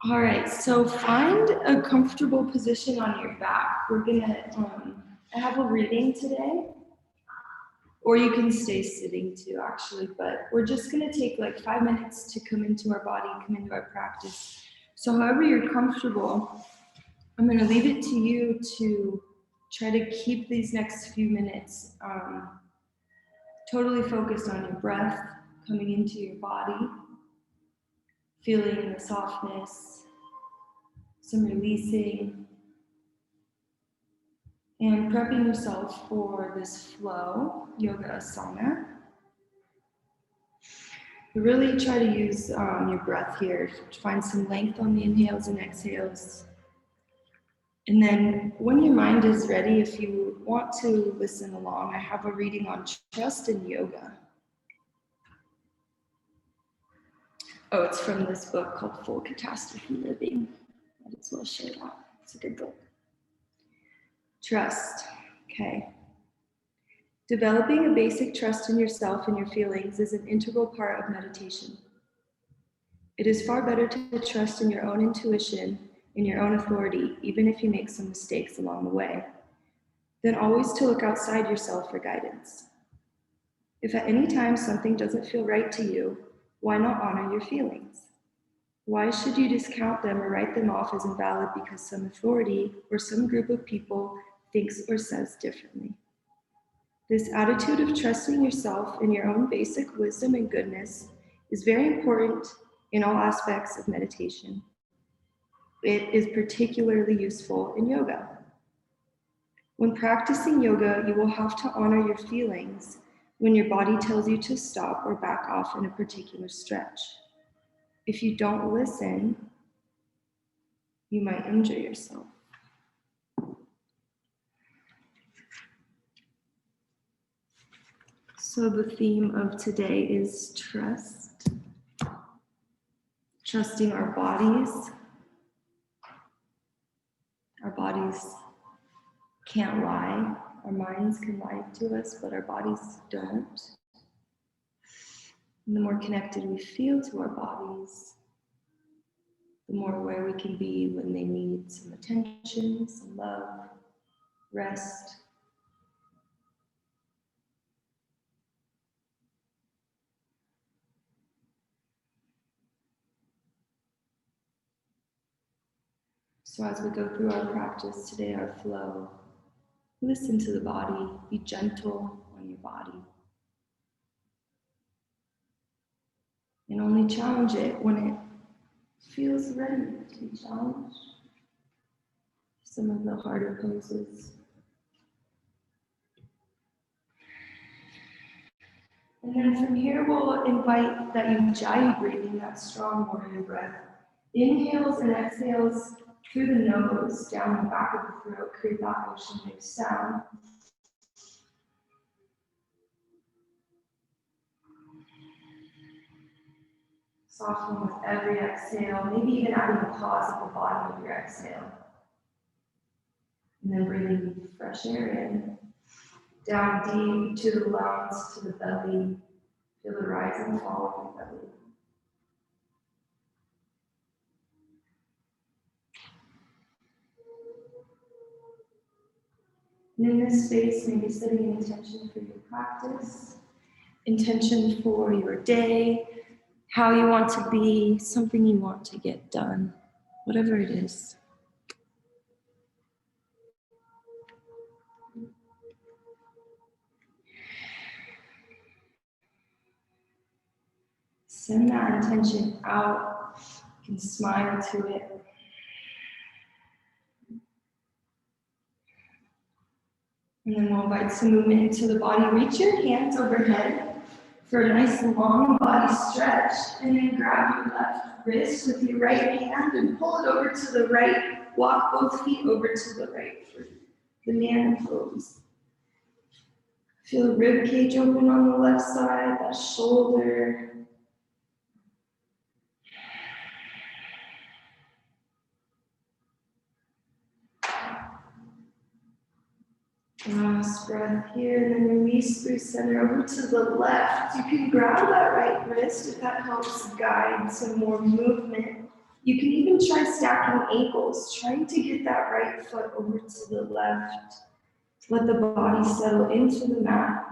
All right, so find a comfortable position on your back. We're gonna have a reading today, or you can stay sitting too, actually, but we're just gonna take like 5 minutes to come into our body, come into our practice. So however you're comfortable, I'm gonna leave it to you to try to keep these next few minutes totally focused on your breath, coming into your body, feeling the softness, some releasing, and prepping yourself for this flow yoga asana. Really try to use your breath here to find some length on the inhales and exhales. And then when your mind is ready, if you want to listen along, I have a reading on trust in yoga. Oh, it's from this book called Full Catastrophe Living. Might as well share that. It's a good book. Trust. Okay. Developing a basic trust in yourself and your feelings is an integral part of meditation. It is far better to trust in your own intuition, in your own authority, even if you make some mistakes along the way, than always to look outside yourself for guidance. If at any time something doesn't feel right to you, why not honor your feelings? Why should you discount them or write them off as invalid because some authority or some group of people thinks or says differently? This attitude of trusting yourself in your own basic wisdom and goodness is very important in all aspects of meditation. It is particularly useful in yoga. When practicing yoga, you will have to honor your feelings when your body tells you to stop or back off in a particular stretch. If you don't listen, you might injure yourself. So the theme of today is trust. Trusting our bodies. Our bodies can't lie. Our minds can lie to us, but our bodies don't. And the more connected we feel to our bodies, the more aware we can be when they need some attention, some love, rest. So as we go through our practice today, our flow, listen to the body, be gentle on your body. And only challenge it when it feels ready to be challenged. Some of the harder poses. And then from here, we'll invite that ujjayi breathing, that strong warrior breath. Inhales and exhales through the nose, down the back of the throat, create that ocean wave sound. Soften with every exhale, maybe even adding a pause at the bottom of your exhale. And then breathing fresh air in, down deep to the lungs, to the belly. Feel the rise and fall of the belly. And in this space, maybe setting an intention for your practice, intention for your day, how you want to be, something you want to get done, whatever it is. Send that intention out. You can smile to it. And then we'll invite some movement into the body. Reach your hands overhead for a nice long body stretch. And then grab your left wrist with your right hand and pull it over to the right. Walk both feet over to the right for banana pose. Feel the rib cage open on the left side, that shoulder. Last breath here, and then release through center over to the left. You can grab that right wrist if that helps guide some more movement. You can even try stacking ankles, trying to get that right foot over to the left. Let the body settle into the mat.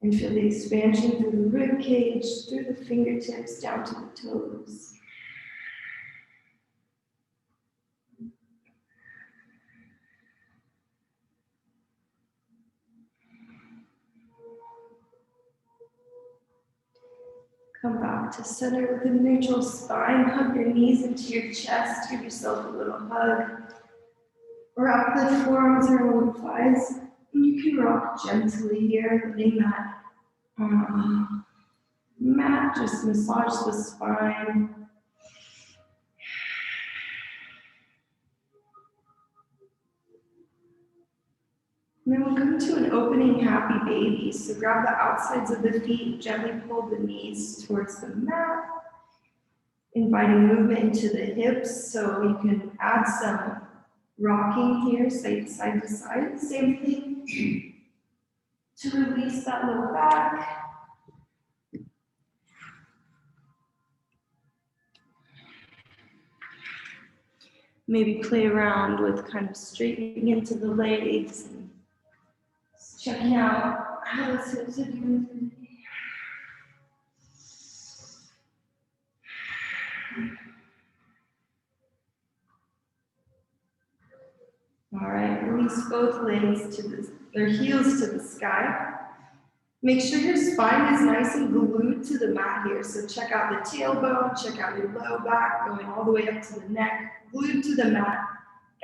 And feel the expansion through the rib cage, through the fingertips, down to the toes. Come back to center with a neutral spine. Hug your knees into your chest. Give yourself a little hug. Wrap the forearms around the thighs. And you can rock gently here, letting that mat just massage the spine. And then we'll come to an opening happy baby. So grab the outsides of the feet, gently pull the knees towards the mat, inviting movement into the hips. So you can add some rocking here, side to side. Same thing to release that low back. Maybe play around with kind of straightening into the legs and checking out how the hips are doing. All right, release both legs to their heels to the sky. Make sure your spine is nice and glued to the mat here. So check out the tailbone, check out your low back, going all the way up to the neck, glued to the mat.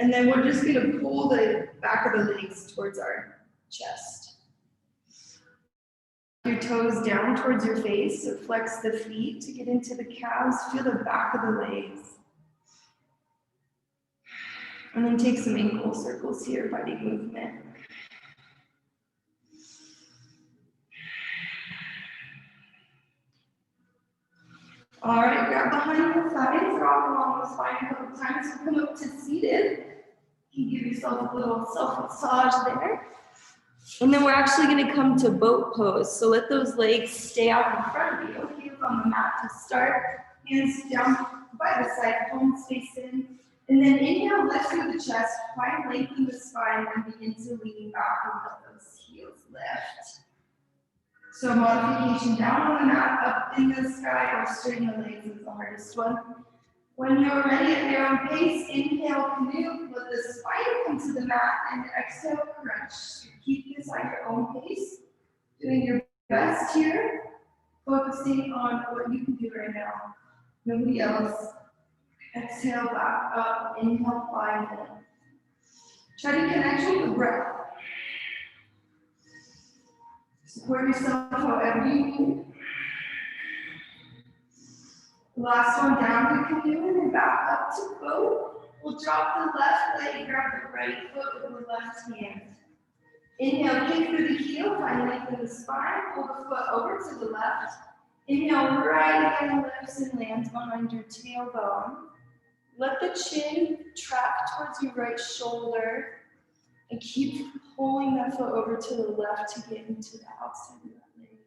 And then we're just gonna pull the back of the legs towards our chest. Your toes down towards your face, so flex the feet to get into the calves, feel the back of the legs. And then take some ankle circles here, fighting movement. All right, grab behind the thighs, rock along the spine a couple times. So come up to seated. You can give yourself a little self-massage there. And then we're actually gonna come to boat pose. So let those legs stay out in front of you. Heels on the mat to start. Hands down by the side, palms face in. And then inhale, lift through the chest, find length in the spine, and begin to lean back and let those heels lift. So modification down on the mat, up in the sky, or straighten the legs is the hardest one. When you're ready at your own pace, inhale, canoe, let the spine come to the mat, and exhale, crunch. Keep this at your own pace, doing your best here, focusing on what you can do right now. Nobody else. Exhale, back up, inhale, climb in. Try to connect with the breath. Support yourself however you need. Last one, down to canoe and then back up to boat. We'll drop the left leg, grab the right foot with the left hand. Inhale, kick through the heel, find length in the spine, pull the foot over to the left. Inhale, right hand lifts and lands behind your tailbone. Let the chin track towards your right shoulder and keep pulling that foot over to the left to get into the outside of that leg.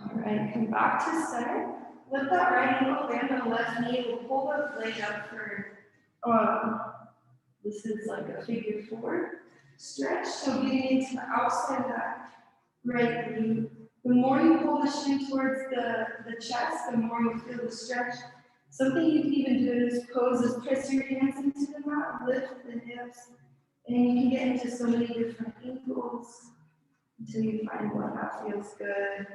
All right, come back to center. Let that right ankle land on the left knee. We'll pull the leg up for, this is like a figure four stretch. So getting into the outside of that right glute. The more you pull the shin towards the chest, the more you feel the stretch. Something you can even do in this pose is press your hands into the mat, lift the hips, and you can get into so many different angles until you find one that feels good.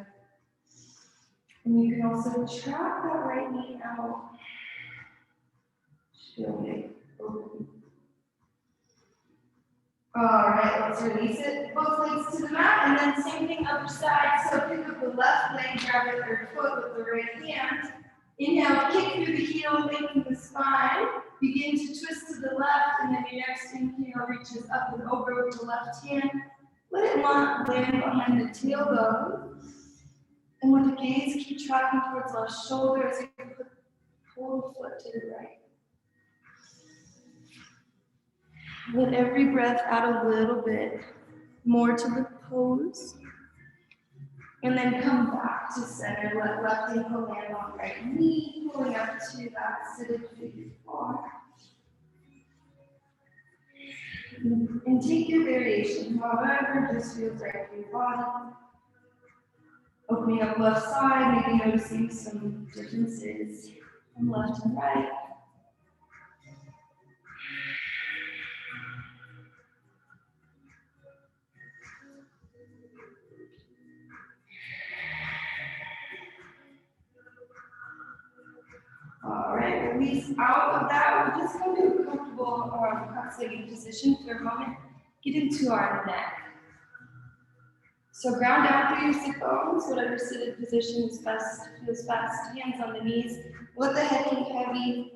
And you can also track that right knee out. Feel it open. All right, let's release it. Both legs to the mat, and then same thing other side. So pick up the left leg, grab the third foot with the right hand. Inhale, kick through the heel, lengthen the spine. Begin to twist to the left, and then your next inhale reaches up and over with the left hand. Let it land behind the tailbone. And with the gaze, keep tracking towards left shoulder as you pull the foot to the right. Let every breath add a little bit more to the pose. And then come back to center. Let left ankle land on right knee, pulling up to that seated figure four. And take your variation, however this feels right for your body. Opening up left side, maybe noticing some differences from left and right. All right, release out of that. We're just going to do a comfortable cross-legged position for a moment. Get into our neck. So ground down through your sit bones, whatever seated position is best, feels best. Hands on the knees. Let the head hang heavy,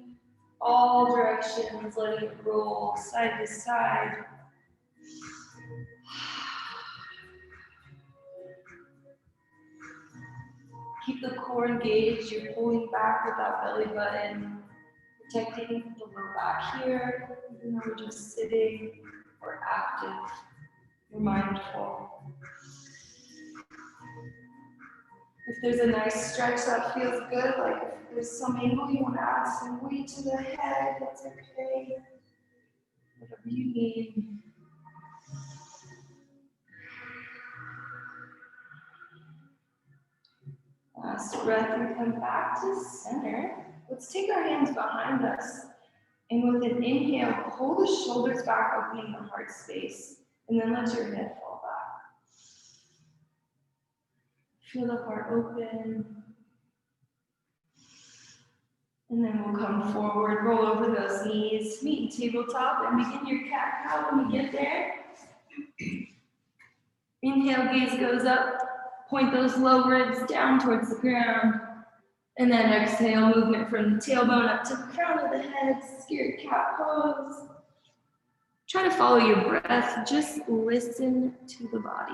all directions, letting it roll side to side. Keep the core engaged. You're pulling back with that belly button, protecting the low back here, even though we're just sitting or active. You're mindful. If there's a nice stretch that feels good, like if there's some angle you want to add some weight to the head, that's okay. Whatever you need. Last breath, we come back to center. Let's take our hands behind us. And with an inhale, pull the shoulders back, opening the heart space. And then let your head fall back. Feel the heart open. And then we'll come forward, roll over those knees, meet tabletop, and begin your cat-cow when you get there. Inhale, gaze goes up, point those low ribs down towards the ground. And then exhale, movement from the tailbone up to the crown of the head, scared cat pose. Try to follow your breath, just listen to the body.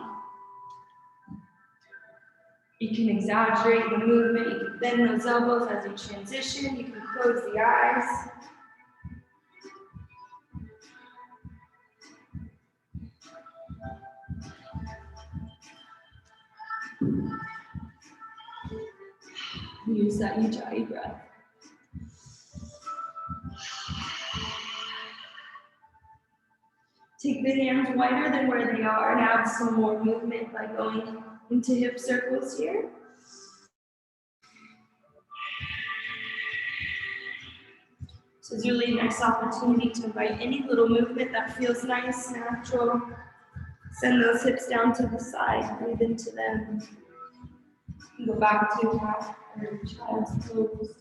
You can exaggerate the movement, you can bend those elbows as you transition, you can close the eyes. Use that Ujjayi breath. Take the hands wider than where they are and add some more movement by going into hip circles here. So it's really a nice opportunity to invite any little movement that feels nice, natural. Send those hips down to the side, breathe into them. Go back to half or child's pose.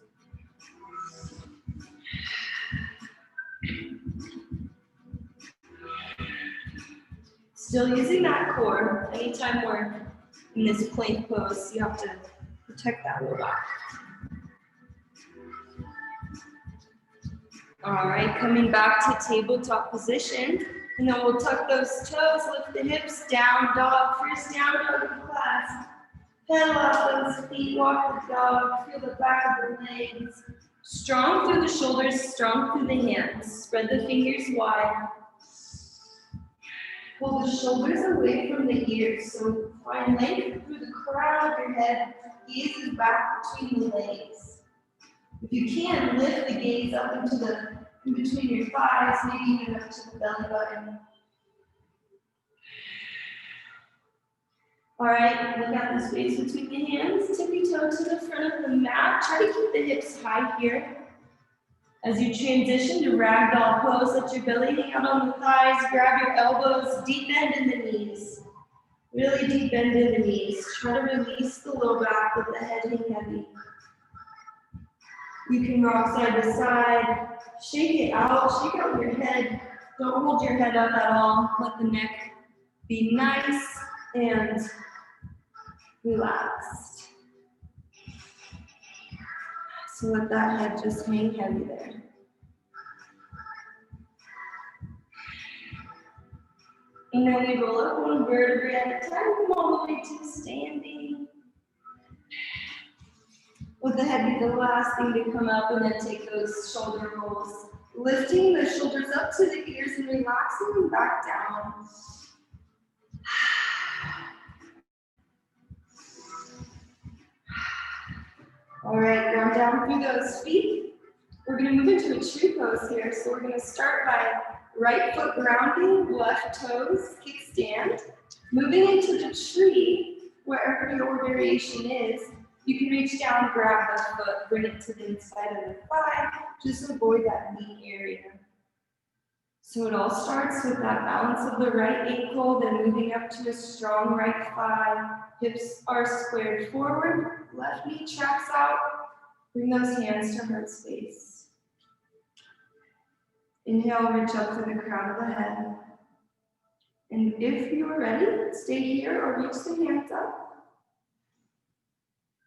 Still using that core. Anytime we're in this plank pose, you have to protect that low back. All right, coming back to tabletop position, and then we'll tuck those toes, lift the hips, down dog, first down dog in class. Pedal off those feet, walk the dog, feel the back of the legs. Strong through the shoulders, strong through the hands. Spread the fingers wide. Pull the shoulders away from the ears, so find length through the crown of your head, gaze is back between the legs. If you can, lift the gaze up in between your thighs, maybe even up to the belly button. All right, look at the space between the hands, tippy toe to the front of the mat. Try to keep the hips high here. As you transition to ragdoll pose, let your belly hang out on the thighs, grab your elbows, deep bend in the knees. Really deep bend in the knees. Try to release the low back with the head hang heavy. You can rock side to side, shake it out, shake out your head. Don't hold your head up at all. Let the neck be nice and relaxed. So let that head just hang heavy there. And then we roll up one vertebrae at a time, come all the way to standing. Let the head be the last thing to come up, and then take those shoulder rolls. Lifting the shoulders up to the ears and relaxing them back down. All right, ground down through those feet. We're going to move into a tree pose here. So we're going to start by right foot grounding, left toes, kickstand. Moving into the tree, wherever your variation is, you can reach down, grab the foot, bring it to the inside of the thigh, just avoid that knee area. So it all starts with that balance of the right ankle, then moving up to a strong right thigh. Hips are squared forward, left knee tracks out. Bring those hands to heart space. Inhale, reach up to the crown of the head. And if you are ready, stay here or reach the hands up.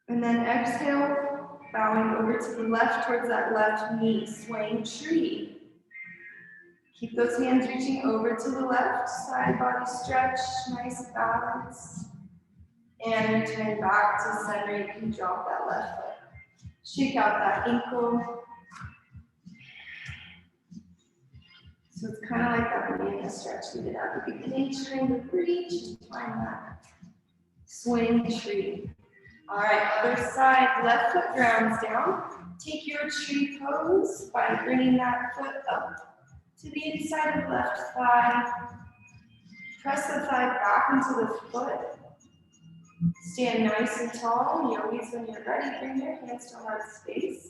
And then exhale, bowing over to the left towards that left knee, swaying tree. Keep those hands reaching over to the left, side body stretch, nice balance. And return back to center, you can drop that left foot. Shake out that ankle. So it's kind of like that banana stretch we did at the beginning, trying to reach and find that swing tree. All right, other side, left foot grounds down. Take your tree pose by bringing that foot up to the inside of the left thigh. Press the thigh back into the foot. Stand nice and tall. Yogis, when you're ready, bring your hands to heart space.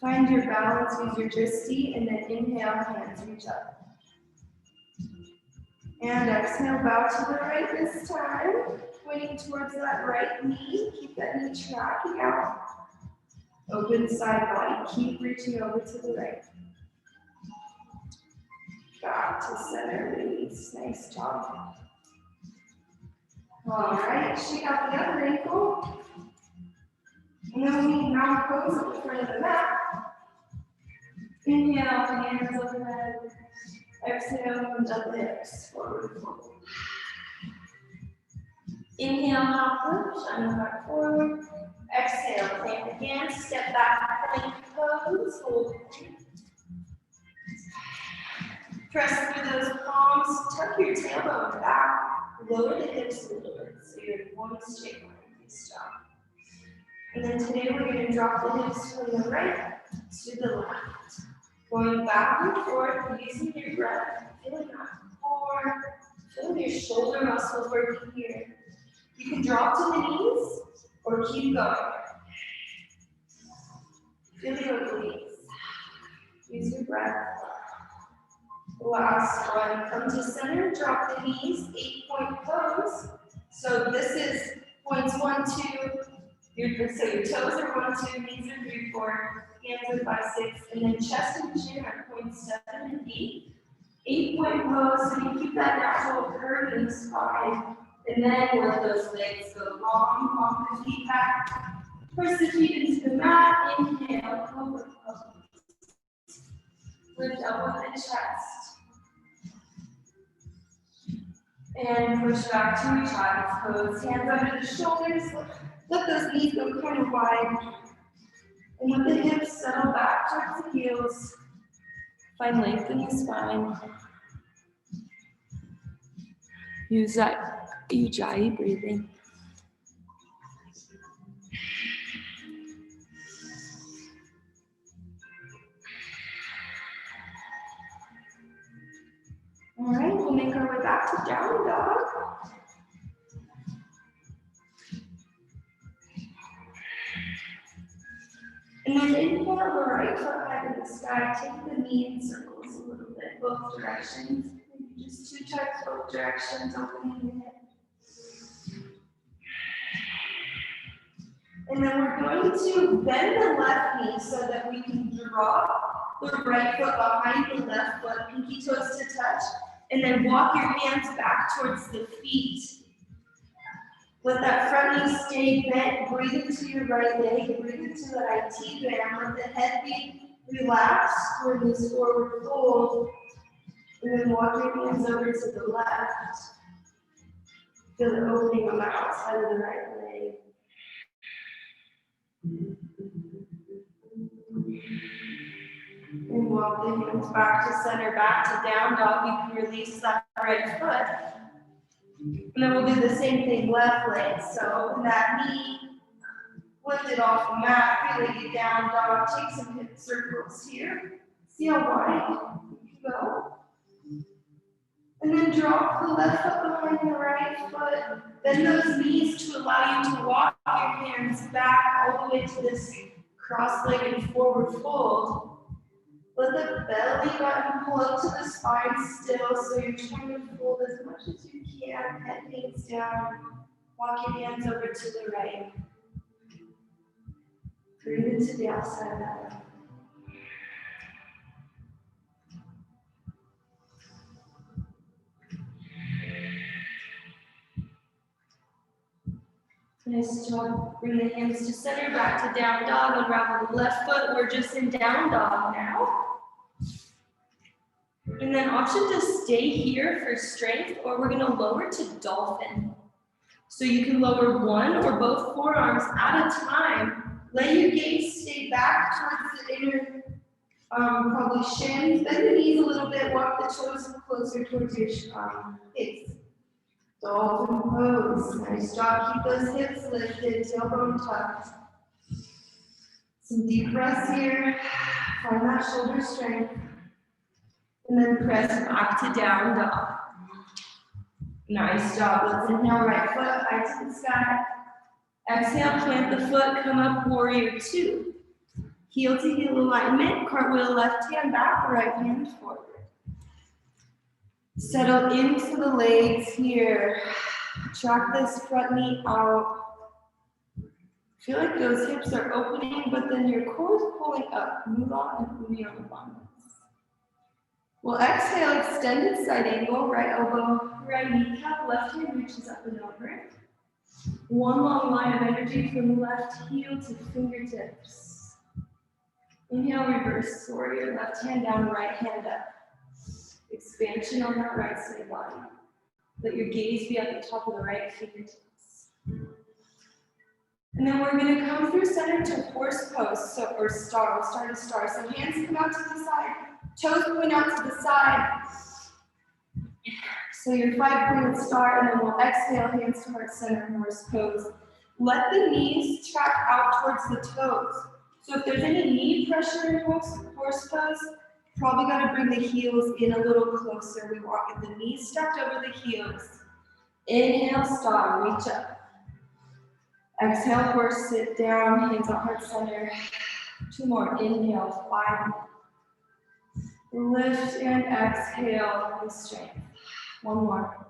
Find your balance, use your drishti, and then inhale, hands reach up. And exhale, bow to the right this time, pointing towards that right knee. Keep that knee tracking out. Open side body, keep reaching over to the right. Back to center, release, nice job. All right, shake out the other ankle. And then we now pose at the front of the mat. Inhale, hands overhead. Exhale, and up the hips, forward fold. Inhale, hop up, shine back forward. Exhale, plank again, step back, plank pose, hold. Press through those palms, tuck your tailbone back, lower the hips a little bit, so you're in one straight line. Nice job. And then today we're going to drop the hips from the right to the left. Going back and forth, using your breath, feeling that core, feeling your shoulder muscles working here. You can drop to the knees or keep going. Feel your release. Use your breath. Last one, come to center, drop the knees, 8-point pose. So this is points 1, 2, so your toes are 1, 2, knees are 3, 4, hands are 5, 6, and then chest and chin are points 7 and 8. 8-point pose, so you keep that natural curve in the spine, and then let those legs go long, long the feet back. Press the feet into the mat, inhale, cobra pose. Lift up with the chest. And push back to your child's pose. Hands under the shoulders. Let those knees go kind of wide. And let the hips settle back towards the heels. Find length in the spine. Use that Ujjayi breathing. All right, we'll make our way back to down dog. And then inhale the right foot high to the sky. Take the knee in circles a little bit, both directions. Maybe just 2 times both directions, opening the hip. And then we're going to bend the left knee so that we can drop the right foot behind the left foot, pinky toes to touch, and then walk your hands back towards the feet. Let that front knee stay bent, breathe into your right leg, breathe into that IT band, let the head be relaxed, squeeze forward fold, and then walk your hands over to the left. Feel it opening on the outside of the right leg. And walk the hands back to center, back to down dog. You can release that right foot. And then we'll do the same thing, left leg. So open that knee, lift it off the mat, really get down dog, take some hip circles here. See how wide you can go. And then drop the left foot behind the right foot. Bend those knees to allow you to walk your hands back all the way to this cross-legged forward fold. Let the belly button pull up to the spine still, so you're trying to fold as much as you can. Head hangs down. Walk your hands over to the right. Breathe into the outside of that leg. Nice job. Bring the hands to center, back to down dog. Unravel the left foot. We're just in down dog now. And then option to stay here for strength, or we're gonna lower to dolphin. So you can lower one or both forearms at a time. Let your gaze stay back towards the inner, probably shins. Bend the knees a little bit, walk the toes closer towards your hips. Dolphin pose. Nice job. Keep those hips lifted, tailbone tucked. Some deep breaths here. Find that shoulder strength. And then press back to down dog. Nice job. Let's inhale, right foot high to the sky. Exhale, plant the foot, come up, warrior two. Heel to heel alignment, cartwheel left hand back, right hand forward. Settle into the legs here. Track this front knee out. Feel like those hips are opening, but then your core is pulling up. Mula and uni on the bottom. We'll exhale, extended side angle, right elbow, right kneecap, left hand reaches up and over. One long line of energy from left heel to fingertips. Inhale, reverse warrior, left hand down, right hand up. Expansion on that right side body. Let your gaze be at the top of the right fingertips. And then we're going to come through center to horse pose, or star. We'll start a star. So hands come out to the side, toes point out to the side. So your 5-pointed star, and then we'll exhale, hands to heart center, horse pose. Let the knees track out towards the toes. So if there's any knee pressure in horse pose, probably got to bring the heels in a little closer. We walk with the knees stacked over the heels. Inhale, star, reach up. Exhale, horse, sit down, hands on heart center. 2 more, inhale, 5. Lift and exhale with strength. 1 more.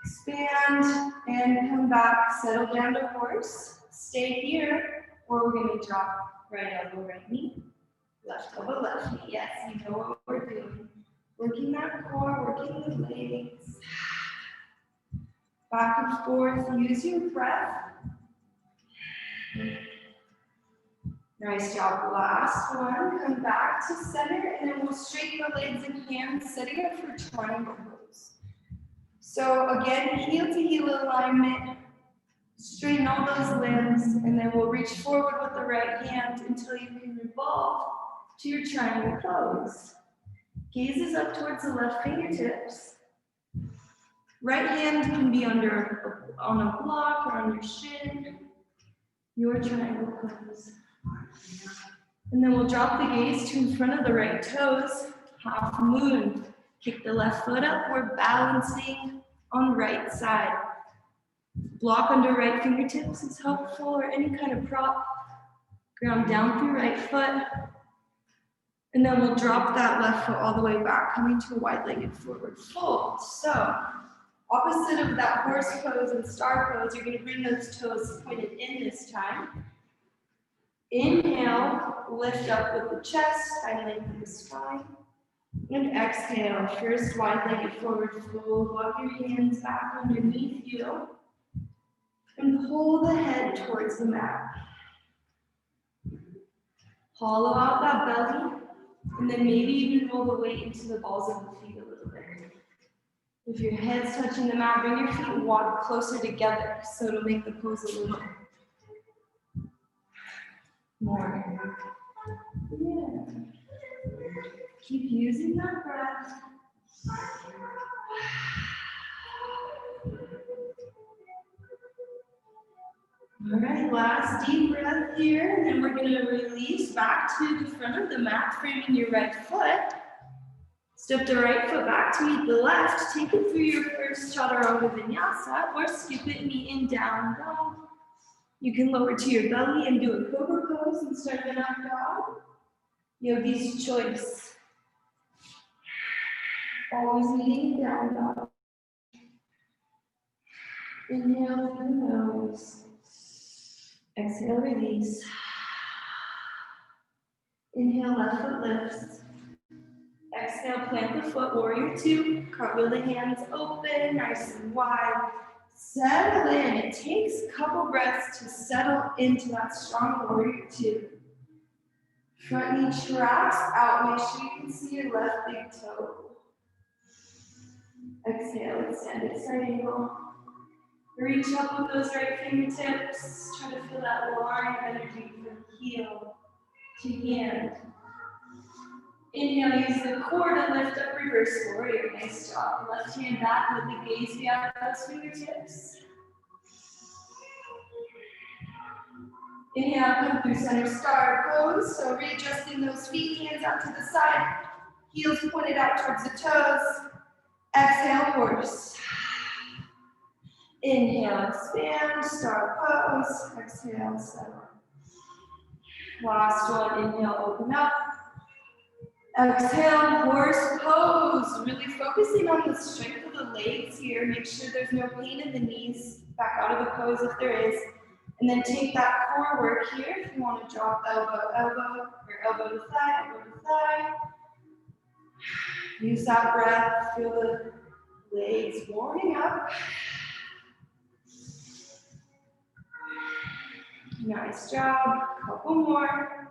Expand and come back, settle down to horse. Stay here, or we're going to drop right elbow, right knee. Left elbow, left knee. Yes, you know what we're doing. Working that core, working the legs. Back and forth, use your breath. Nice job. Last one. Come back to center, and then we'll straighten the legs and hands, setting up for triangle pose. So again, heel to heel alignment. Straighten all those limbs, and then we'll reach forward with the right hand until you can revolve to your triangle pose. Gaze is up towards the left fingertips. Right hand can be on a block or on your shin. Your triangle pose. And then we'll drop the gaze to in front of the right toes. Half moon. Kick the left foot up. We're balancing on the right side. Block under right fingertips is helpful, or any kind of prop. Ground down through right foot. And then we'll drop that left foot all the way back, coming to a wide-legged forward fold. So, opposite of that horse pose and star pose, you're going to bring those toes pointed in this time. Inhale, lift up with the chest, and lengthen the spine. And exhale, first wide-legged forward fold. Walk your hands back underneath you. And pull the head towards the mat. Hollow out that belly, and then maybe even roll the weight into the balls of the feet a little bit. If your head's touching the mat, bring your feet and walk closer together, so it'll make the pose a little more. Yeah. Keep using that breath. All right, last deep breath here, and then we're going to release back to the front of the mat, framing your right foot. Step the right foot back to meet the left. Take it through your first chaturanga vinyasa, or skip it, knee in, down dog. You can lower to your belly and do a cobra pose instead of an up dog. Yogi's choice. Always meeting down dog. Inhale through the nose. Exhale, release. Inhale, left foot lifts. Exhale, plant the foot, warrior two. Cartwheel the hands open, nice and wide. Settle in. It takes a couple breaths to settle into that strong warrior two. Front knee tracks out. Make sure you can see your left big toe. Exhale, extend it, side angle. Reach up with those right fingertips. Try to feel that line of energy from heel to hand. Inhale, use the core to lift up, reverse warrior. Nice job. Left hand back with the gaze beyond those fingertips. Inhale, come through center star pose. So readjusting those feet, hands out to the side. Heels pointed out towards the toes. Exhale, horse. Inhale, expand, star pose. Exhale, settle. Last one, inhale, open up. Exhale, horse pose. Really focusing on the strength of the legs here. Make sure there's no pain in the knees. Back out of the pose if there is. And then take that core work here. If you want to drop elbow, elbow, or elbow to thigh, elbow to thigh. Use that breath. Feel the legs warming up. Nice job. Couple more.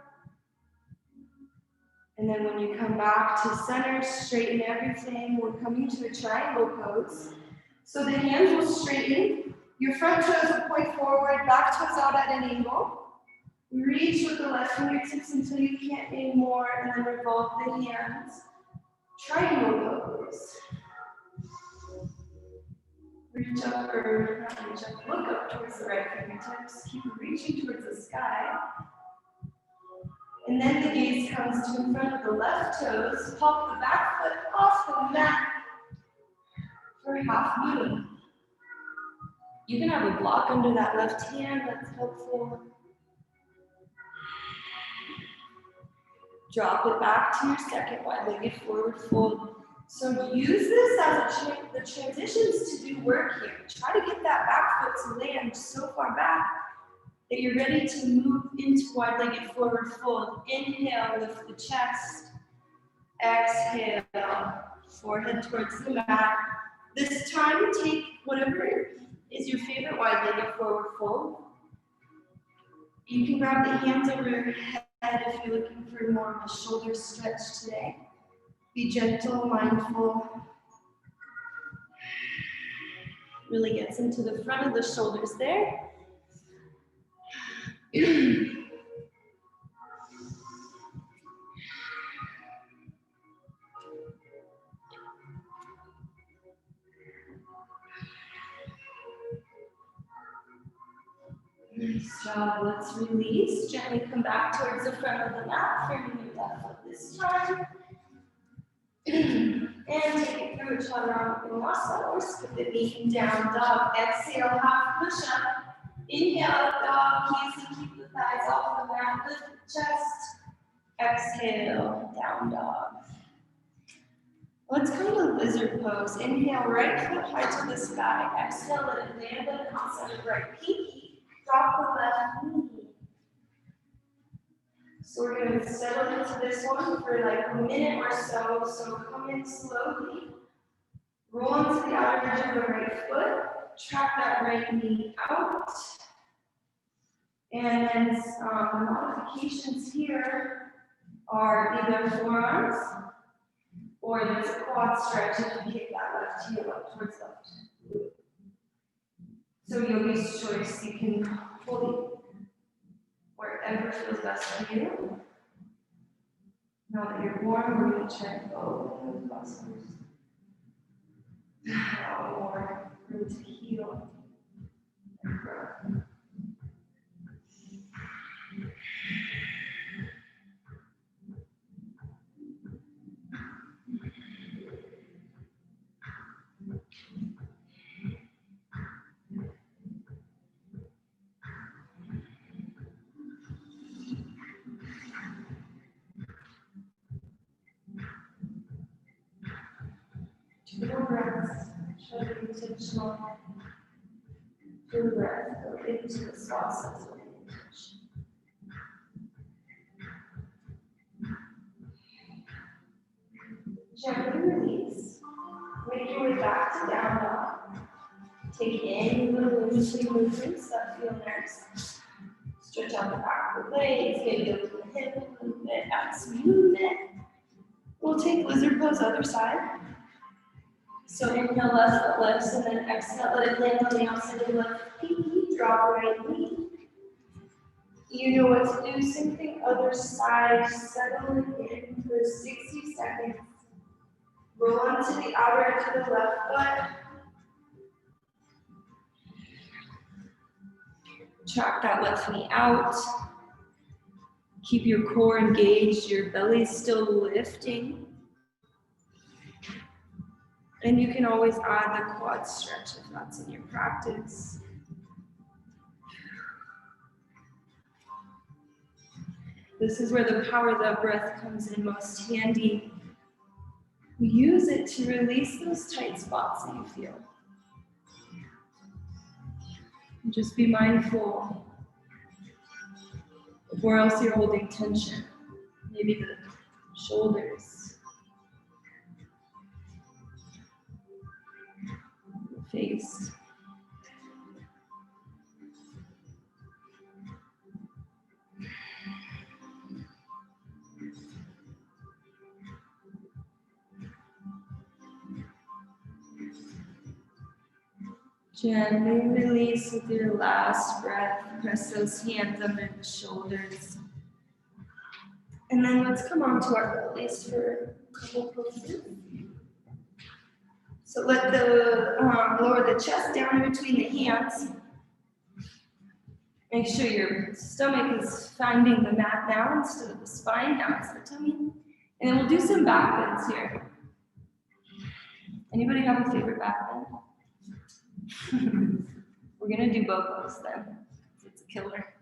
And then when you come back to center, straighten everything. We're coming to a triangle pose. So the hands will straighten. Your front toes will point forward, back toes out at an angle. Reach with the left fingertips until you can't anymore, and then revolve the hands. Triangle pose. Reach up, or not reach up, look up towards the right fingertips. Keep reaching towards the sky. And then the gaze comes to in front of the left toes. Pop the back foot off the mat for half moon. You can have a block under that left hand, that's helpful. Drop it back to your second wide-legged forward fold. So use this as the transitions to do work here. Try to get that back foot to land so far back that you're ready to move into wide-legged forward fold. Inhale, lift the chest. Exhale, forehead towards the mat. This time, take whatever is your favorite wide-legged forward fold. You can grab the hands over your head if you're looking for more of a shoulder stretch today. Be gentle, mindful. Really gets into the front of the shoulders there. Nice job. Let's release. Gently come back towards the front of the mat, framing your left foot this time. And take it through a chaturanga vinyasa or skip it, knee down dog. Exhale, half push up. Inhale, up dog. Easy, keep the thighs off the mat. Lift the chest. Exhale, down dog. Let's come to lizard pose. Inhale, right foot high to the sky. Exhale, let it land on the concept of right pinky. Drop the left knee. So we're going to settle into this one for like a minute or so. So come in slowly. Roll onto the outer edge of the right foot. Track that right knee out. And then the modifications here are either forearms or there's a quad stretch if you kick that left heel up towards left. So yogi's choice, you can hold it wherever feels best for you. Now that you're warm, we're going to check both of those muscles. Now more room to heal and grow. more breaths. Try to be intentional. Your breath go into the spots that's what you touch. Gently release. Make your way back to down dog. Take any little loosening movements that feel nice. Stretch out the back of the legs, maybe a little hip movement, add some movement. We'll take lizard pose other side. So inhale, left foot lifts, and then exhale, let it land on the outside of the left knee, drop right knee. You know what to do, same thing, other side, settle in for 60 seconds. Roll onto the outer edge of the left foot. Track that left knee out. Keep your core engaged, your belly's still lifting. And you can always add the quad stretch if that's in your practice. This is where the power of the breath comes in most handy. Use it to release those tight spots that you feel. And just be mindful of where else you're holding tension. Maybe the shoulders, the face. Gently release with your last breath. Press those hands under the shoulders. And then let's come onto our bellies for a couple poses. So let the lower the chest down in between the hands. Make sure your stomach is finding the mat now instead of the spine. Now it's the tummy. And then we'll do some back bends here. Anybody have a favorite back bend? We're gonna do bow pose then. It's a killer.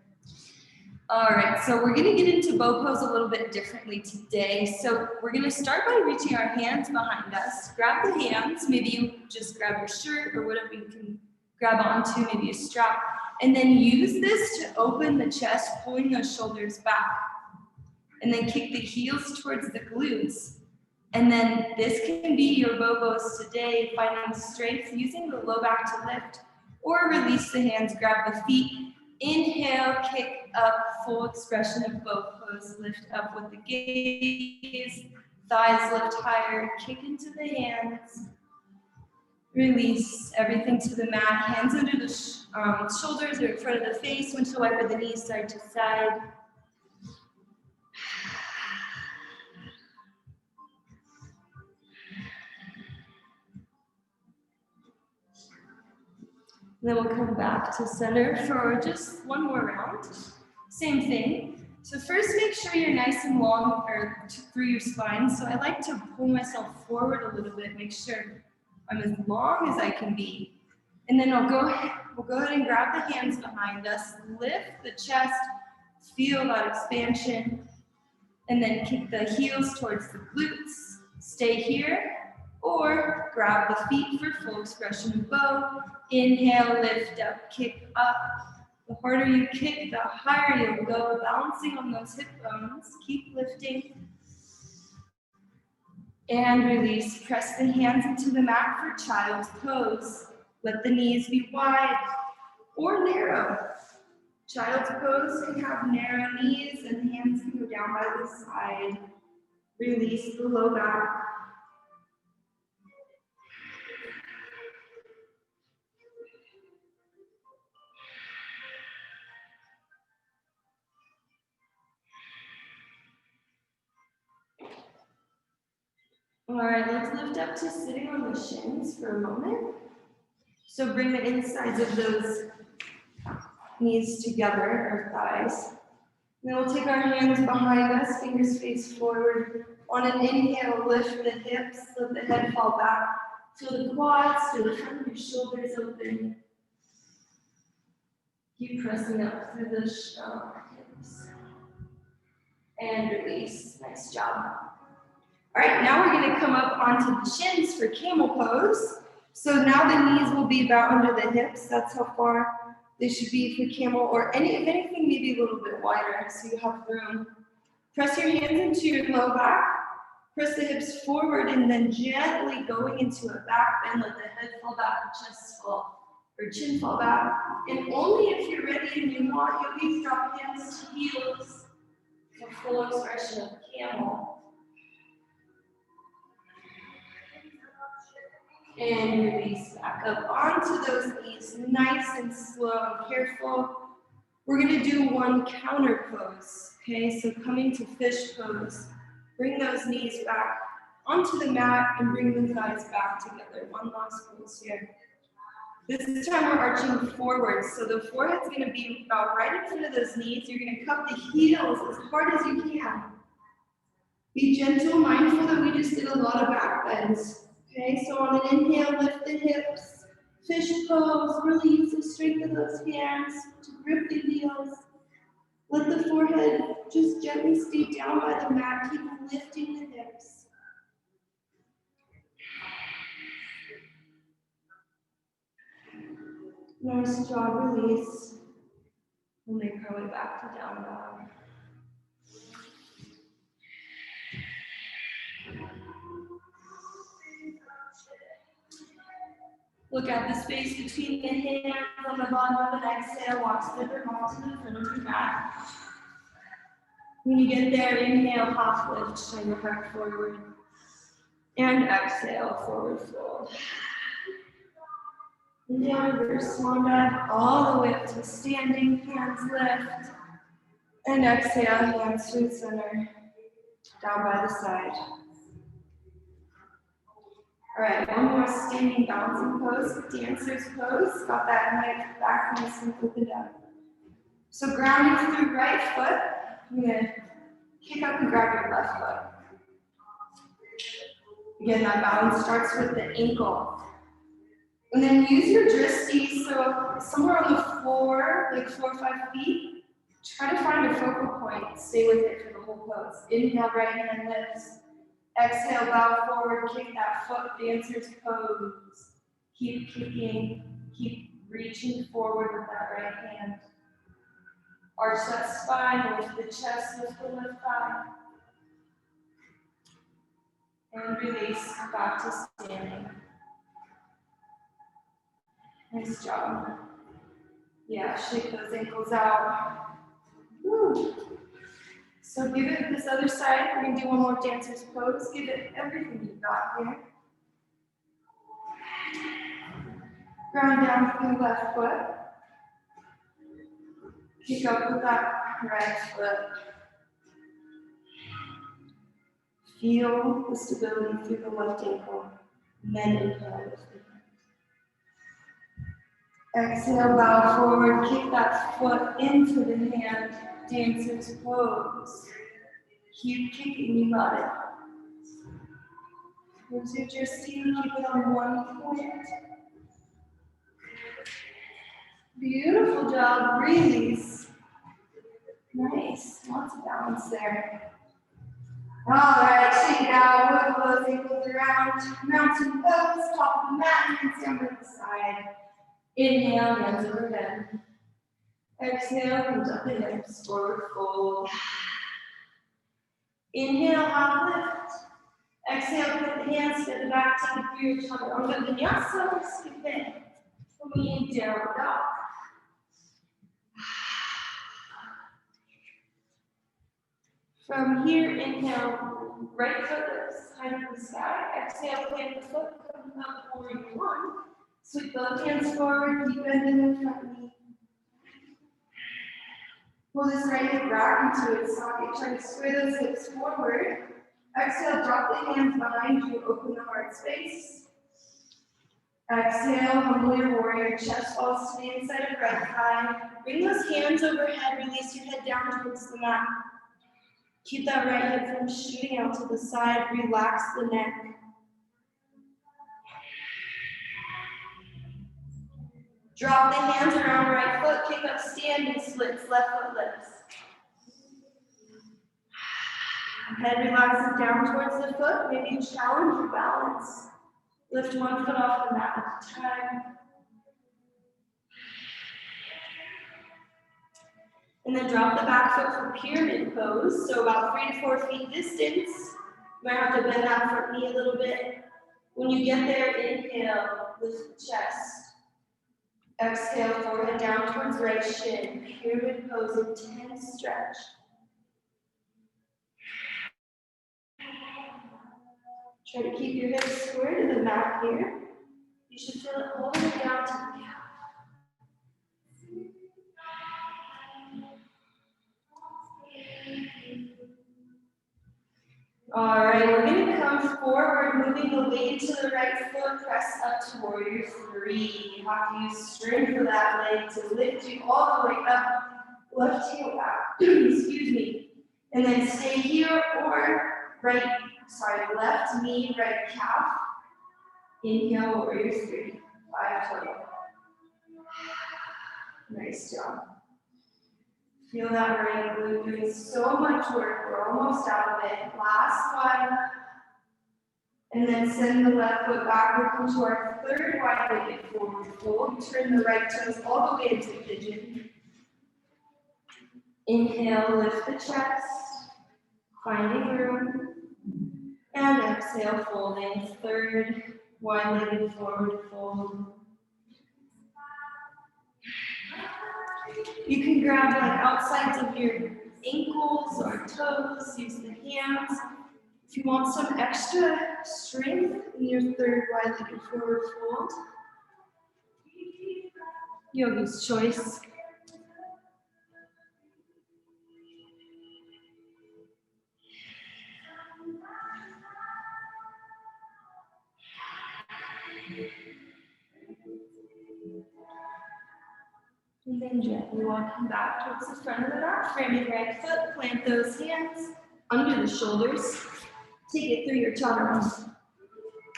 All right, so we're gonna get into bow pose a little bit differently today. So we're gonna start by reaching our hands behind us. Grab the hands, maybe you just grab your shirt or whatever you can grab onto, maybe a strap. And then use this to open the chest, pulling those shoulders back. And then kick the heels towards the glutes. And then this can be your bow pose today, finding strength using the low back to lift, or release the hands, grab the feet. Inhale, kick up, full expression of bow pose. Lift up with the gaze, thighs lift higher, kick into the hands. Release everything to the mat, hands under the shoulders or in front of the face, windshield wiper the knees side to side. And then we'll come back to center for just one more round. Same thing. So first make sure you're nice and long or through your spine. So I like to pull myself forward a little bit, make sure I'm as long as I can be. And then we'll go ahead and grab the hands behind us, lift the chest, feel that expansion, and then kick the heels towards the glutes. Stay here, or grab the feet for full expression of bow. Inhale, lift up, kick up. The harder you kick, the higher you'll go, balancing on those hip bones. Keep lifting. And release. Press the hands into the mat for child's pose. Let the knees be wide or narrow. Child's pose can have narrow knees and hands can go down by the side. Release the low back. All right, let's lift up to sitting on the shins for a moment. So bring the insides of those knees together, or thighs. Then we'll take our hands behind us, fingers face forward. On an inhale, lift the hips, let the head fall back. Feel the quads, feel the front of your shoulders open. Keep pressing up through the hips. And release. Nice job. All right, now we're gonna come up onto the shins for camel pose. So now the knees will be about under the hips. That's how far they should be for camel, or if anything, maybe a little bit wider so you have room. Press your hands into your low back. Press the hips forward and then gently going into a back bend. Let the head fall back, the chest fall, or chin fall back. And only if you're ready and you want, yogis drop hands to heels for full expression of camel. And release back up onto those knees, nice and slow and careful. We're gonna do one counter pose, okay? So coming to fish pose, bring those knees back onto the mat and bring the thighs back together. One last pose here. This time we're arching forward, so the forehead's gonna be about right in front of those knees. You're gonna cup the heels as hard as you can. Be gentle, mindful that we just did a lot of back bends. Okay, so on an inhale, lift the hips, fish pose, really use the strength of those hands to grip the heels. Let the forehead just gently stay down by the mat, keep lifting the hips. Nice job, release. We'll make our way back to down dog. Look at the space between the hands on the bottom of an exhale. Walk slipper all to the front of your mat. When you get there, inhale, half lift, shine your heart forward. And exhale, forward fold. Inhale, reverse swan dive, all the way up to standing, hands lift. And exhale, hands to the center, down by the side. All right, one more standing balancing pose, dancer's pose. Got that neck back nice and opened up. So grounding through right foot, I'm gonna kick up and grab your left foot. Again, that balance starts with the ankle. And then use your dristies, so somewhere on the floor, like 4 or 5 feet, try to find a focal point. Stay with it for the whole pose. Inhale, right hand lifts. Exhale, bow forward, kick that foot, dancer's pose. Keep kicking, keep reaching forward with that right hand. Arch that spine, lift the chest, lift the left thigh. And release, back to standing. Nice job. Yeah, shake those ankles out. Woo. So give it this other side. We're going to do one more dancer's pose. Give it everything you've got here. Ground down with the left foot. Kick up with that right foot. Feel the stability through the left ankle. And then inhale, lift the hand. Exhale, bow forward. Kick that foot into the hand. Dancer's pose. Keep kicking, you got it. Rotate your seat, keep it on one point. Beautiful job, release. Nice, lots of balance there. All right, shake it out, wiggle those ankles around. Mountain pose, top of the mat, hands down to the side. Inhale, hands overhead. Exhale, comes up the hips, forward fold. Inhale, half lift. Exhale, put the hands to the back, take it through your chaturanga vinyasa, skip it. Coming down dog. From here, inhale, right foot lifts high to the sky. Exhale, plant the foot, come up, warrior one. Sweep both hands forward, deep bend in the front knee. Pull this right hip back into its socket, try to square those hips forward. Exhale, drop the hands behind you, open the heart space. Exhale, humble your warrior, chest falls to the inside of right thigh. Bring those hands overhead, release your head down towards the mat. Keep that right hip from shooting out to the side, relax the neck. Drop the hands around right foot, kick up standing splits, left foot lifts. Head relaxes down towards the foot. Maybe challenge your balance. Lift one foot off the mat at a time. And then drop the back foot for pyramid pose. So about 3 to 4 feet distance. You might have to bend that front knee a little bit. When you get there, inhale, lift the chest. Exhale, forehead down towards right shin. Pyramid pose, intense stretch. Try to keep your hips square to the mat here. You should feel it all the way down to the calf. All right, we're going to come forward, moving the weight to the right foot, press up to warrior three. You have to use strength for that leg to lift you all the way up, left heel back, excuse me. And then stay here or left knee, right calf. Inhale, warrior three, 5 total. Nice job. Feel that right glute doing so much work. We're almost out of it. Last one. And then send the left foot backward. Come to our third wide-legged forward fold. Turn the right toes all the way into pigeon. Inhale, lift the chest. Finding room. And exhale, folding. Third wide-legged forward fold. You can grab like outsides of your ankles or toes, use the hands. If you want some extra strength in your third wide-legged forward fold, yogi's choice. And then gently walking back towards the front of the mat, frame your right foot, plant those hands under the shoulders. Take it through your chaturanga.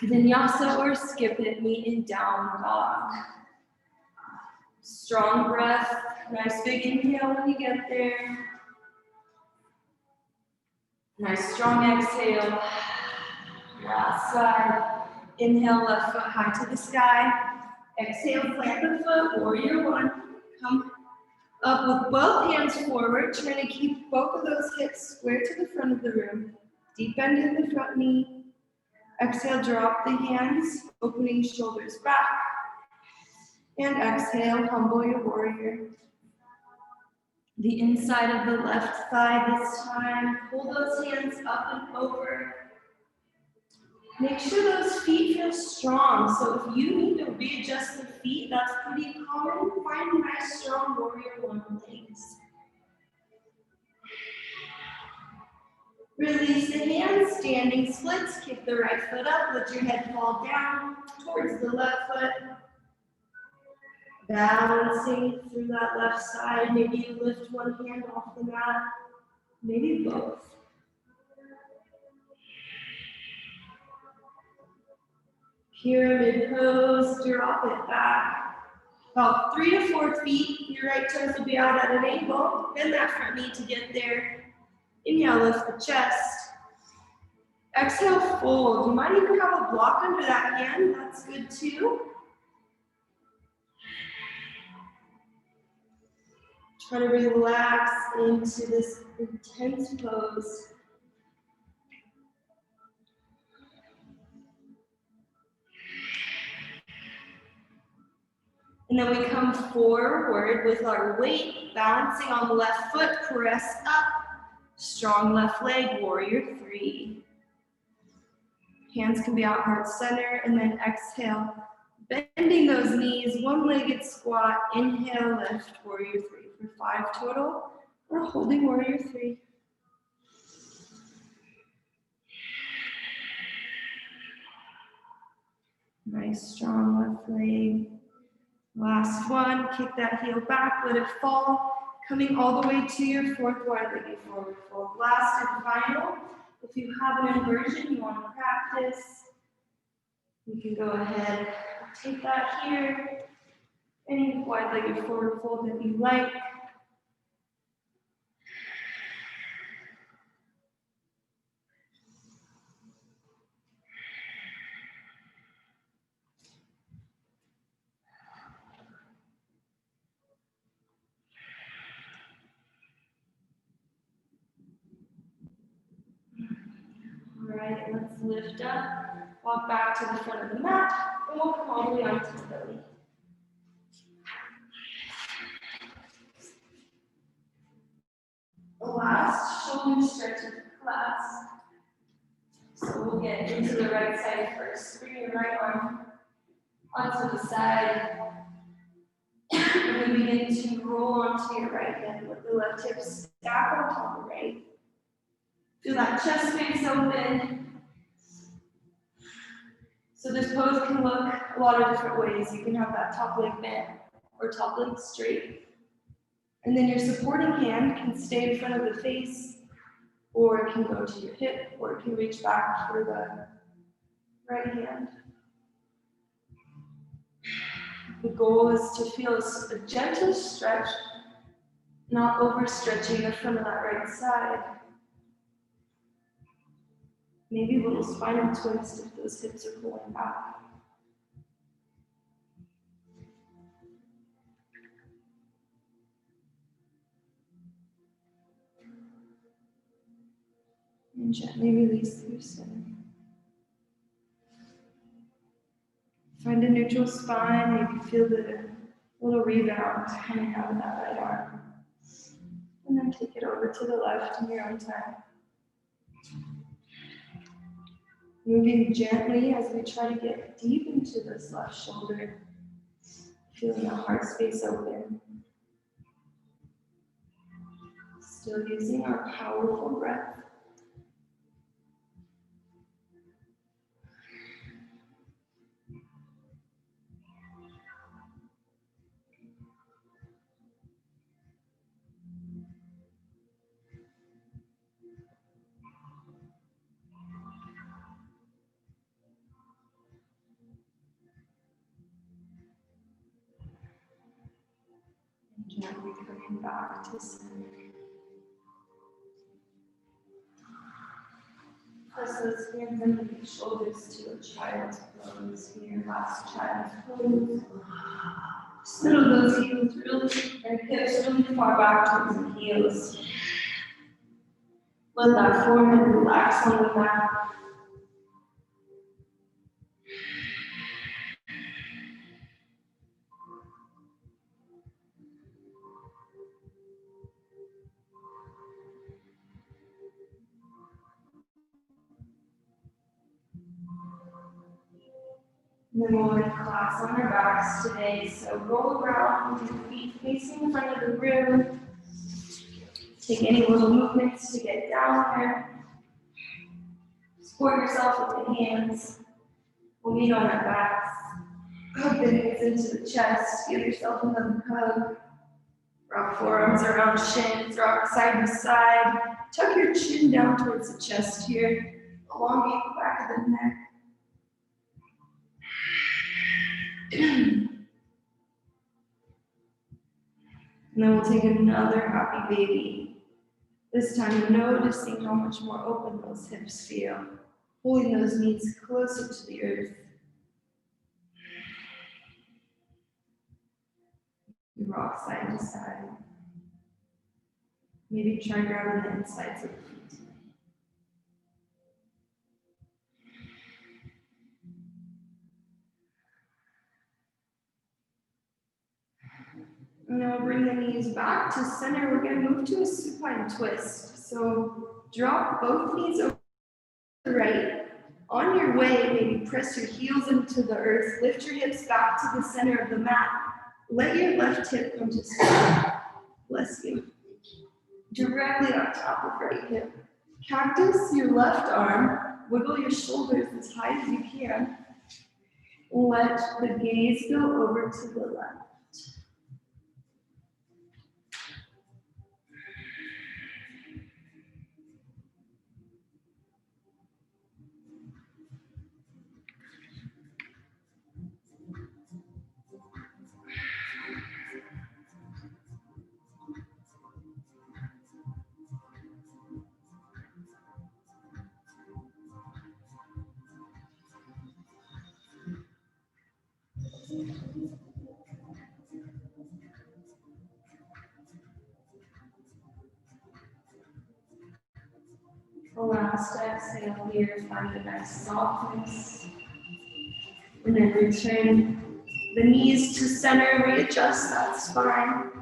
Vinyasa or skip it, meet in down dog. Strong breath, nice big inhale when you get there. Nice strong exhale. Last side. Inhale, left foot high to the sky. Exhale, plant the foot, warrior one. Come up with both hands forward, trying to keep both of those hips square to the front of the room. Deep bend in the front knee. Exhale, drop the hands, opening shoulders back. And exhale, humble your warrior. The inside of the left thigh this time. Pull those hands up and over. Make sure those feet feel strong. So if you need to readjust the feet, that's pretty common. Find nice, strong warrior one legs. Release the hands, standing splits. Kick the right foot up. Let your head fall down towards the left foot. Balancing through that left side. Maybe you lift one hand off the mat. Maybe both. Pyramid pose, drop it back. About 3 to 4 feet, your right toes will be out at an angle. Bend that front knee to get there. Inhale, lift the chest. Exhale, fold. You might even have a block under that hand. That's good too. Try to relax into this intense pose. And then we come forward with our weight, balancing on the left foot, press up. Strong left leg, warrior three. Hands can be out heart center, and then exhale. Bending those knees, one-legged squat. Inhale, lift, warrior three for 5 total. We're holding warrior three. Nice, strong left leg. Last one, kick that heel back, let it fall. Coming all the way to your fourth wide-legged forward fold. Last and final. If you have an inversion you want to practice, you can go ahead and take that here. Any wide-legged forward fold that you like. lift up, walk back to the front of the mat, and we'll come all the way onto the belly. The last shoulder stretch of the class. So we'll get into the right side first. Bring your right arm onto the side. And then begin to roll onto your right hand with the left hip stack on top of the right. Feel that chest space open. So this pose can look a lot of different ways. You can have that top leg bent or top leg straight. And then your supporting hand can stay in front of the face, or it can go to your hip, or it can reach back for the right hand. The goal is to feel a gentle stretch, not overstretching the front of that right side. Maybe a little spinal twist if those hips are pulling back. And gently release through center. Find a neutral spine, maybe feel the little rebound coming out of that right arm. And then take it over to the left in your own time. Moving gently as we try to get deep into this left shoulder. Feeling the heart space open. Still using our powerful breath. And gently coming back to center. Press those hands under the shoulders to a child's pose here, last child's pose. Settle those heels really, and hips really far back towards the heels. Let that forehead relax on the mat. And then we'll end class on our backs today. So roll around with your feet facing the front of the room. Take any little movements to get down there. Support yourself with the hands. We'll meet on our backs. Hug the knees into the chest. Give yourself another hug. Rock forearms around shins. Rock side to side. Tuck your chin down towards the chest here. Elongate the back of the neck. And then we'll take another happy baby. This time noticing how much more open those hips feel. Pulling those knees closer to the earth. You rock side to side. Maybe try grabbing the insides of the feet. And now bring the knees back to center. We're going to move to a supine twist. So drop both knees over to the right. On your way, maybe press your heels into the earth. Lift your hips back to the center of the mat. Let your left hip come to center. Bless you. Directly on top of right hip. Cactus your left arm. Wiggle your shoulders as high as you can. Let the gaze go over to the left. The last exhale here, find a nice softness. And then return the knees to center, readjust that spine.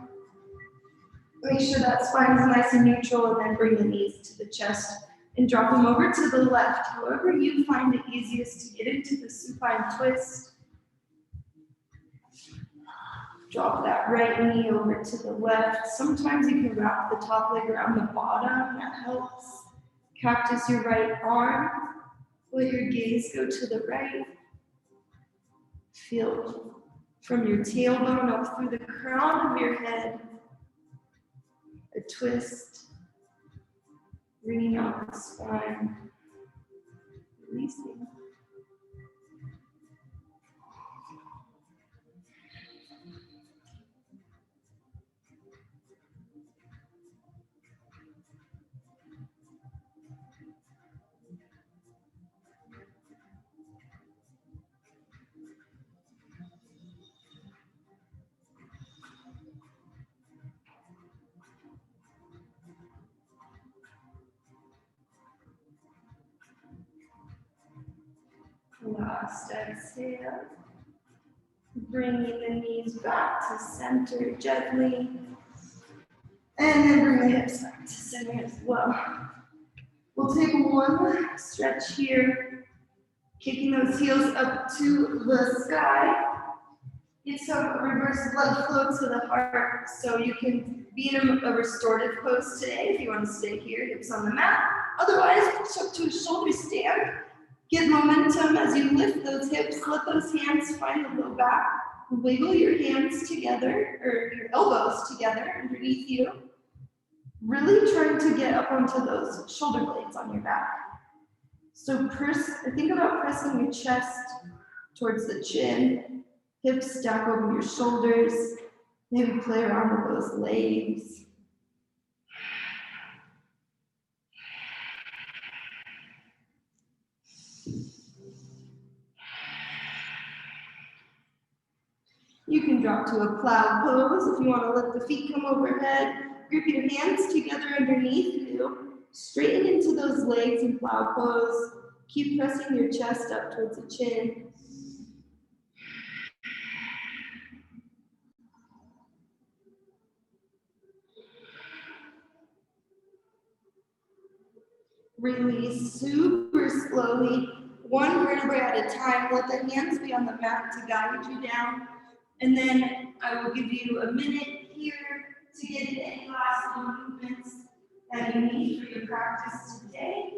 Make sure that spine is nice and neutral, and then bring the knees to the chest and drop them over to the left. However you find it easiest to get into the supine twist. Drop that right knee over to the left. Sometimes you can wrap the top leg around the bottom, that helps. Cactus your right arm. Let your gaze go to the right. Feel from your tailbone up through the crown of your head. A twist. Bringing out the spine. Releasing. Last exhale. Bringing the knees back to center gently. And then bring the hips back to center as well. We'll take one stretch here. Kicking those heels up to the sky. Get some reverse blood flow to the heart. So you can be in a restorative pose today if you want to stay here, hips on the mat. Otherwise, push up to a shoulder stand. Get momentum as you lift those hips. Let those hands find the low back. Wiggle your hands together, or your elbows together underneath you. Really trying to get up onto those shoulder blades on your back. So think about pressing your chest towards the chin. Hips stack over your shoulders. Maybe play around with those legs. You can drop to a cloud pose if you want to let the feet come overhead. Grip your hands together underneath you. Straighten into those legs in cloud pose. Keep pressing your chest up towards the chin. Release super slowly, one vertebrae at a time. Let the hands be on the mat to guide you down. And then I will give you a minute here to get in any last little movements that you need for your practice today.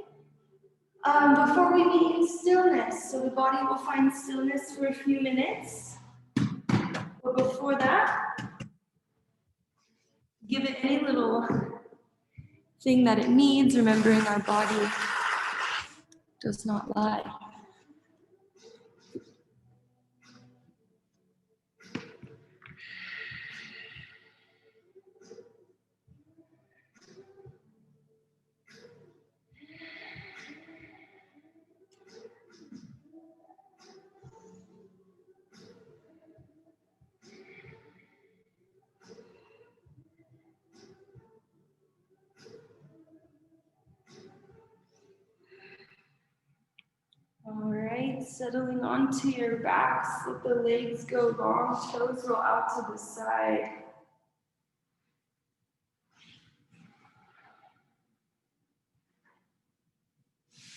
Before we meet in stillness, so the body will find stillness for a few minutes. But before that, give it any little thing that it needs, remembering our body does not lie. All right, settling onto your backs, let the legs go long, toes roll out to the side.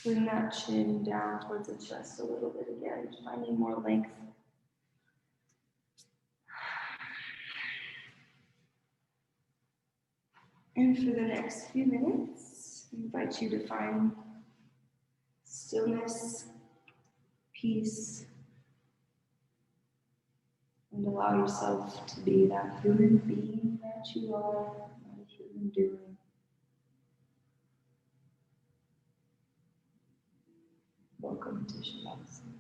Bring that chin down towards the chest a little bit again, finding more length. And for the next few minutes, I invite you to find stillness, peace, and allow yourself to be that human being that you are, not a human doing. Welcome to Shavasana.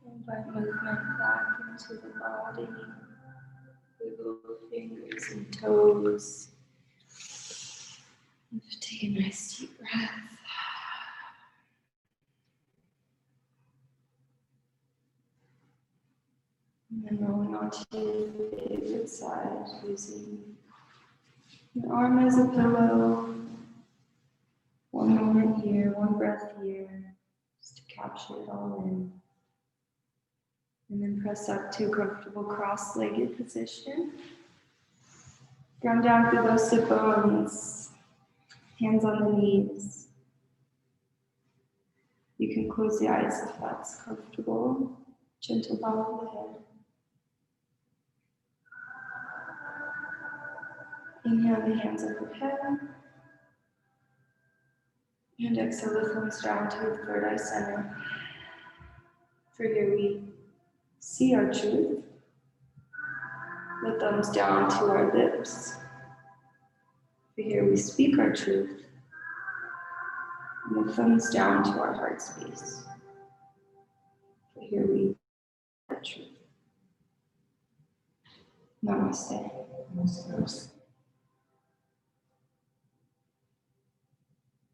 Invite movement back into the body. Wiggle fingers and toes. Take a nice deep breath. And then rolling onto your favorite side, using your arm as a pillow. One moment here, one breath here, just to capture it all in. And then press up to a comfortable cross-legged position. Ground down through those sit bones, hands on the knees. You can close the eyes if that's comfortable. Gentle bow of the head. Inhale the hands overhead. And exhale the thumbs down to the third eye center. For here we see our truth. The thumbs down to our lips. For here we speak our truth. And the thumbs down to our heart space. For here we speak our truth. Namaste. Namaste.